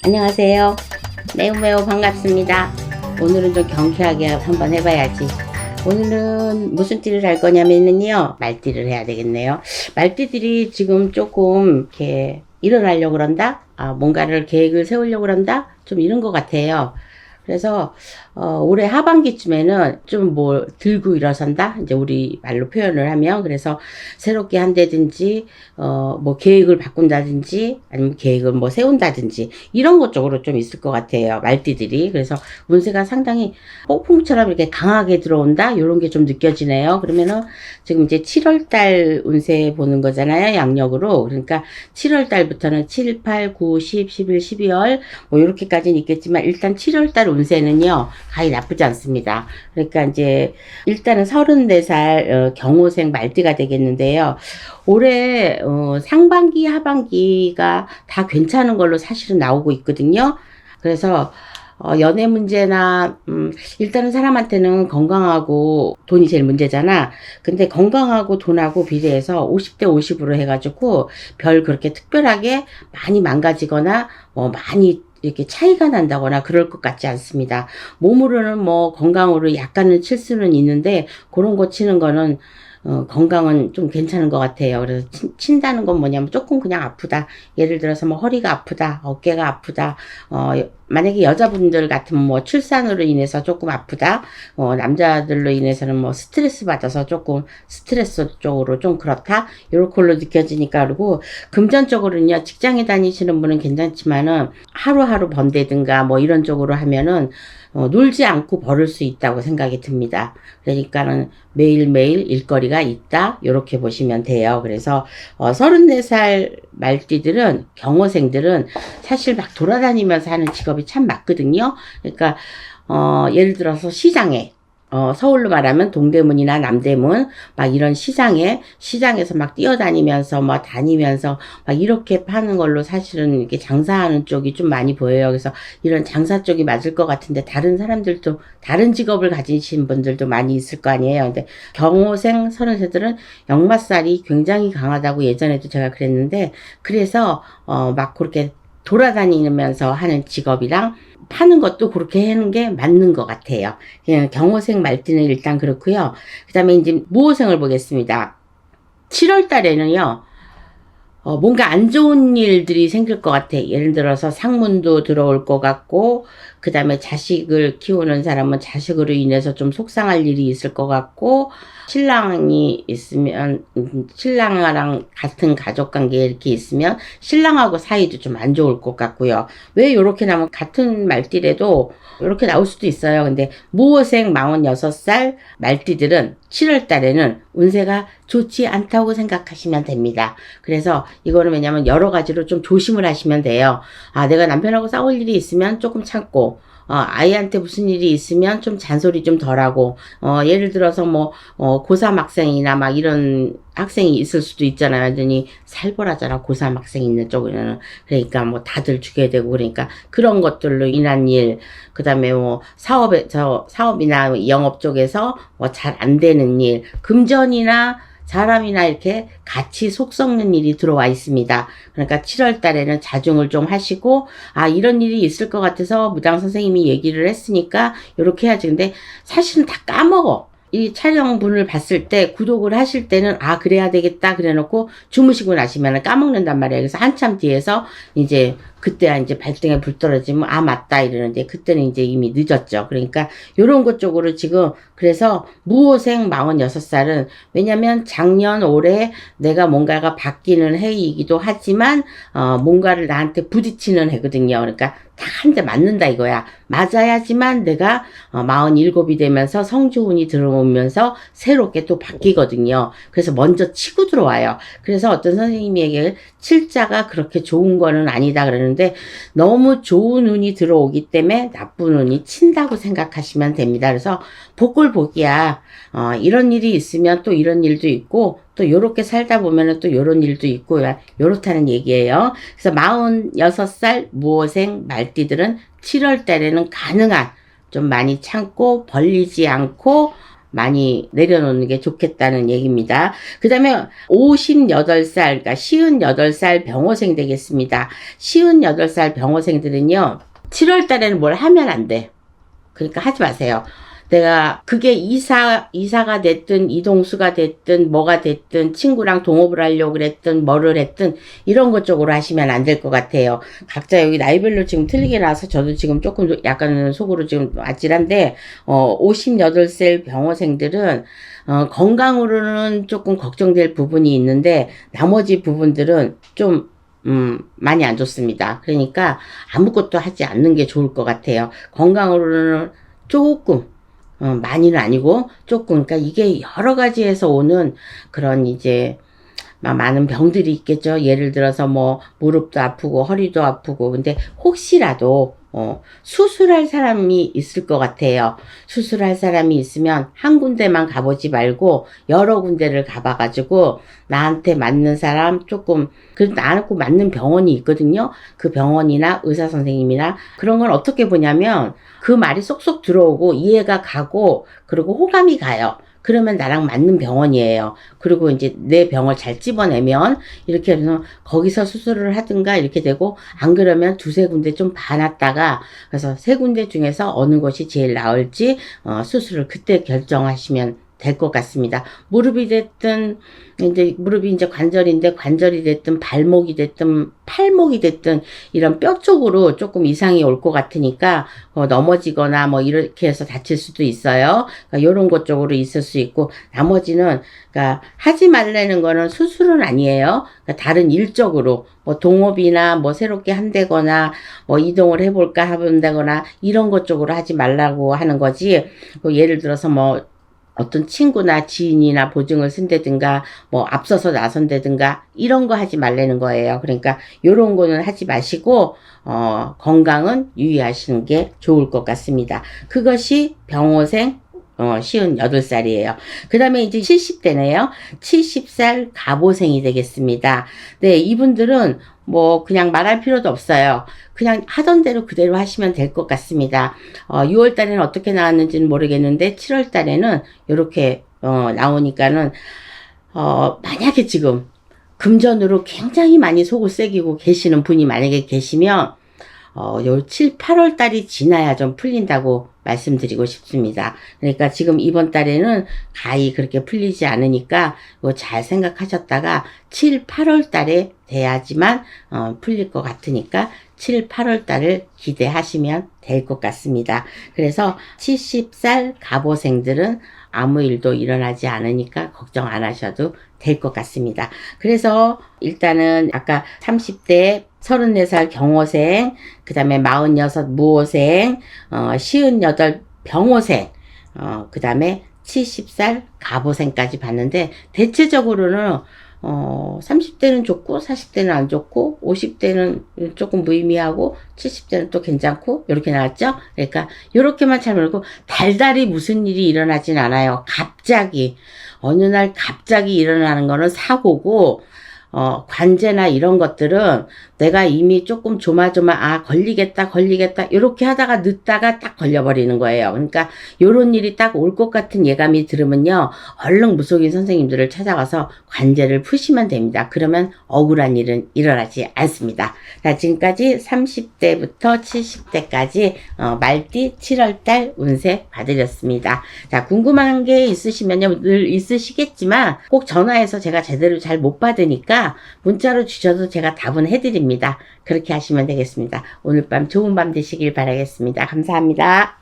안녕하세요. 매우 반갑습니다. 오늘은 좀 경쾌하게 한번 해봐야지. 오늘은 무슨 띠를 할 거냐면요, 말띠를 해야 되겠네요. 말띠들이 지금 조금 이렇게 일어나려고 그런다? 뭔가를 계획을 세우려고 그런다? 좀 이런 것 같아요. 그래서 올해 하반기쯤에는 좀 뭐 들고 일어선다, 이제 우리 말로 표현을 하면. 그래서 새롭게 한다든지 뭐 계획을 바꾼다든지 아니면 계획을 뭐 세운다든지 이런 것 쪽으로 좀 있을 것 같아요, 말띠들이. 그래서 운세가 상당히 폭풍처럼 이렇게 강하게 들어온다, 이런 게 좀 느껴지네요. 그러면은 지금 이제 7월달 운세 보는 거잖아요, 양력으로. 그러니까 7월달부터는 7, 8, 9, 10, 11, 12월 뭐 이렇게까지는 있겠지만, 일단 7월달 운세는요 가히 나쁘지 않습니다. 그러니까 이제 일단은 34살 경호생 말띠가 되겠는데요. 올해 상반기 하반기가 다 괜찮은 걸로 사실은 나오고 있거든요. 그래서 연애 문제나 일단은 사람한테는 건강하고 돈이 제일 문제잖아. 근데 건강하고 돈하고 비례해서 50대 50으로 해가지고 별 그렇게 특별하게 많이 망가지거나 뭐 많이 이렇게 차이가 난다거나 그럴 것 같지 않습니다. 몸으로는 뭐 건강으로 약간은 칠 수는 있는데, 그런 거 치는 거는 건강은 좀 괜찮은 것 같아요. 그래서 친다는 건 뭐냐면 조금 그냥 아프다. 예를 들어서 뭐 허리가 아프다, 어깨가 아프다. 만약에 여자분들 같으면 뭐 출산으로 인해서 조금 아프다. 남자들로 인해서는 뭐 스트레스 받아서 조금 스트레스 쪽으로 좀 그렇다. 요런 걸로 느껴지니까. 그리고 금전적으로는요, 직장에 다니시는 분은 괜찮지만은 하루하루 번다든가 뭐 이런 쪽으로 하면은 놀지 않고 벌을 수 있다고 생각이 듭니다. 그러니까는 매일매일 일거리가 있다, 요렇게 보시면 돼요. 그래서 34살 말띠들은, 경호생들은 사실 막 돌아다니면서 하는 직업이 참 많거든요. 그러니까 예를 들어서 시장에, 서울로 말하면 동대문이나 남대문, 막 이런 시장에서 막 뛰어다니면서, 뭐 다니면서, 막 이렇게 파는 걸로 사실은 이렇게 장사하는 쪽이 좀 많이 보여요. 그래서 이런 장사 쪽이 맞을 것 같은데, 다른 사람들도, 다른 직업을 가지신 분들도 많이 있을 거 아니에요. 근데 경호생 33들은 역마살이 굉장히 강하다고 예전에도 제가 그랬는데, 그래서, 막 그렇게 돌아다니면서 하는 직업이랑 파는 것도 그렇게 하는 게 맞는 것 같아요. 그냥 경호생 말띠는 일단 그렇고요. 그 다음에 이제 무호생을 보겠습니다. 7월 달에는요, 뭔가 안 좋은 일들이 생길 것 같아. 예를 들어서 상문도 들어올 것 같고, 그 다음에 자식을 키우는 사람은 자식으로 인해서 좀 속상할 일이 있을 것 같고, 신랑이 있으면, 신랑이랑 같은 가족 관계에 이렇게 있으면 신랑하고 사이도 좀 안 좋을 것 같고요. 왜 이렇게 나면, 같은 말띠래도 이렇게 나올 수도 있어요. 근데 무호생 46살 말띠들은 7월 달에는 운세가 좋지 않다고 생각하시면 됩니다. 그래서 이거는 왜냐면 여러 가지로 좀 조심을 하시면 돼요. 내가 남편하고 싸울 일이 있으면 조금 참고, 아이한테 무슨 일이 있으면 좀 잔소리 좀 덜하고, 예를 들어서 뭐, 고3 학생이나 막 이런 학생이 있을 수도 있잖아요. 완전히 살벌하잖아, 고3 학생 있는 쪽에는. 그러니까 뭐 다들 죽여야 되고, 그러니까 그런 것들로 인한 일, 그 다음에 뭐 사업이나 영업 쪽에서 뭐 잘 안 되는 일, 금전이나 사람이나 이렇게 같이 속 썩는 일이 들어와 있습니다. 그러니까 7월 달에는 자중을 좀 하시고, 이런 일이 있을 것 같아서 무당 선생님이 얘기를 했으니까 이렇게 해야지. 근데 사실은 다 까먹어. 이 촬영분을 봤을 때, 구독을 하실 때는 그래야 되겠다 그래 놓고 주무시고 나시면 까먹는단 말이에요. 그래서 한참 뒤에서 이제 그때 이제 발등에 불 떨어지면 맞다 이러는데, 그때는 이제 이미 늦었죠. 그러니까 요런 것 쪽으로 지금. 그래서 무호생 46살은, 왜냐면 작년 올해 내가 뭔가가 바뀌는 해이기도 하지만 뭔가를 나한테 부딪히는 해거든요. 그러니까 딱 한 대 맞는다 이거야. 맞아야지만 내가 47이 되면서 성주운이 들어오면서 새롭게 또 바뀌거든요. 그래서 먼저 치고 들어와요. 그래서 어떤 선생님이 얘기를, 칠자가 그렇게 좋은 거는 아니다 그러는데, 너무 좋은 운이 들어오기 때문에 나쁜 운이 친다고 생각하시면 됩니다. 그래서 복골복이야. 이런 일이 있으면 또 이런 일도 있고, 또 요렇게 살다 보면은 또 요런 일도 있고, 요렇다는 얘기예요. 그래서 46살 무호생 말띠들은 7월 달에는 가능한, 좀 많이 참고 벌리지 않고 많이 내려놓는 게 좋겠다는 얘기입니다. 그 다음에 58살, 그러니까 58살 병호생 되겠습니다. 58살 병호생들은요, 7월 달에는 뭘 하면 안 돼. 그러니까 하지 마세요. 내가 그게 이사가 됐든 이동수가 됐든 뭐가 됐든 친구랑 동업을 하려고 그랬든 뭐를 했든 이런 것 쪽으로 하시면 안 될 것 같아요. 각자 여기 나이별로 지금 틀리게 나와서 저도 지금 조금 약간 속으로 지금 아찔한데 58세 병호생들은 건강으로는 조금 걱정될 부분이 있는데 나머지 부분들은 좀 많이 안 좋습니다. 그러니까 아무것도 하지 않는 게 좋을 것 같아요. 건강으로는 조금 많이는 아니고 조금, 그러니까 이게 여러 가지에서 오는 그런 이제 많은 병들이 있겠죠. 예를 들어서 뭐 무릎도 아프고 허리도 아프고. 근데 혹시라도 수술할 사람이 있을 것 같아요. 수술할 사람이 있으면 한 군데만 가보지 말고 여러 군데를 가봐가지고 나한테 맞는 사람 조금, 나하고 맞는 병원이 있거든요. 그 병원이나 의사 선생님이나 그런 걸 어떻게 보냐면 그 말이 쏙쏙 들어오고 이해가 가고 그리고 호감이 가요. 그러면 나랑 맞는 병원이에요. 그리고 이제 내 병을 잘 집어내면 이렇게 해서 거기서 수술을 하든가 이렇게 되고, 안 그러면 두세 군데 좀 봐놨다가 그래서 세 군데 중에서 어느 것이 제일 나을지 수술을 그때 결정하시면 될 것 같습니다. 무릎이 됐든 무릎이 이제 관절인데 관절이 됐든 발목이 됐든 팔목이 됐든 이런 뼈 쪽으로 조금 이상이 올 것 같으니까 넘어지거나 뭐 이렇게 해서 다칠 수도 있어요. 그러니까 이런 것 쪽으로 있을 수 있고, 나머지는 그러니까 하지 말라는 거는 수술은 아니에요. 그러니까 다른 일적으로 뭐 동업이나 뭐 새롭게 한다거나 뭐 이동을 해볼까 한다거나 이런 것 쪽으로 하지 말라고 하는 거지. 예를 들어서 뭐 어떤 친구나 지인이나 보증을 쓴다든가 뭐 앞서서 나선다든가 이런 거 하지 말라는 거예요. 그러니까 요런 거는 하지 마시고 건강은 유의하시는 게 좋을 것 같습니다. 그것이 병호생 58살이에요. 그 다음에 이제 70대네요. 70살 갑오생이 되겠습니다. 네, 이분들은 뭐 그냥 말할 필요도 없어요. 그냥 하던 대로 그대로 하시면 될 것 같습니다. 6월 달에는 어떻게 나왔는지는 모르겠는데 7월 달에는 이렇게 나오니까는 만약에 지금 금전으로 굉장히 많이 속을 새기고 계시는 분이 만약에 계시면 요 7, 8월 달이 지나야 좀 풀린다고 말씀드리고 싶습니다. 그러니까 지금 이번 달에는 가히 그렇게 풀리지 않으니까 잘 생각하셨다가 7, 8월 달에 돼야지만 풀릴 것 같으니까 7, 8월 달을 기대하시면 될 것 같습니다. 그래서 70살 갑오생들은 아무 일도 일어나지 않으니까 걱정 안 하셔도 될 것 같습니다. 그래서 일단은 아까 30대 34살 경호생, 그 다음에 46 무호생, 58 병호생, 그 다음에 70살 갑오생까지 봤는데, 대체적으로는 30대는 좋고 40대는 안 좋고 50대는 조금 무의미하고 70대는 또 괜찮고 이렇게 나왔죠. 그러니까 이렇게만 잘 모르고 달달이 무슨 일이 일어나진 않아요. 갑자기 어느 날 갑자기 일어나는 거는 사고고, 관제나 이런 것들은 내가 이미 조금 조마조마 걸리겠다 이렇게 하다가 늦다가 딱 걸려버리는 거예요. 그러니까 요런 일이 딱 올 것 같은 예감이 들으면요, 얼른 무속인 선생님들을 찾아가서 관제를 푸시면 됩니다. 그러면 억울한 일은 일어나지 않습니다. 자, 지금까지 30대부터 70대까지 말띠 7월달 운세 봐드렸습니다. 자, 궁금한 게 있으시면요, 늘 있으시겠지만 꼭 전화해서 제가 제대로 잘 못 받으니까 문자로 주셔도 제가 답은 해드립니다. 그렇게 하시면 되겠습니다. 오늘 밤 좋은 밤 되시길 바라겠습니다. 감사합니다.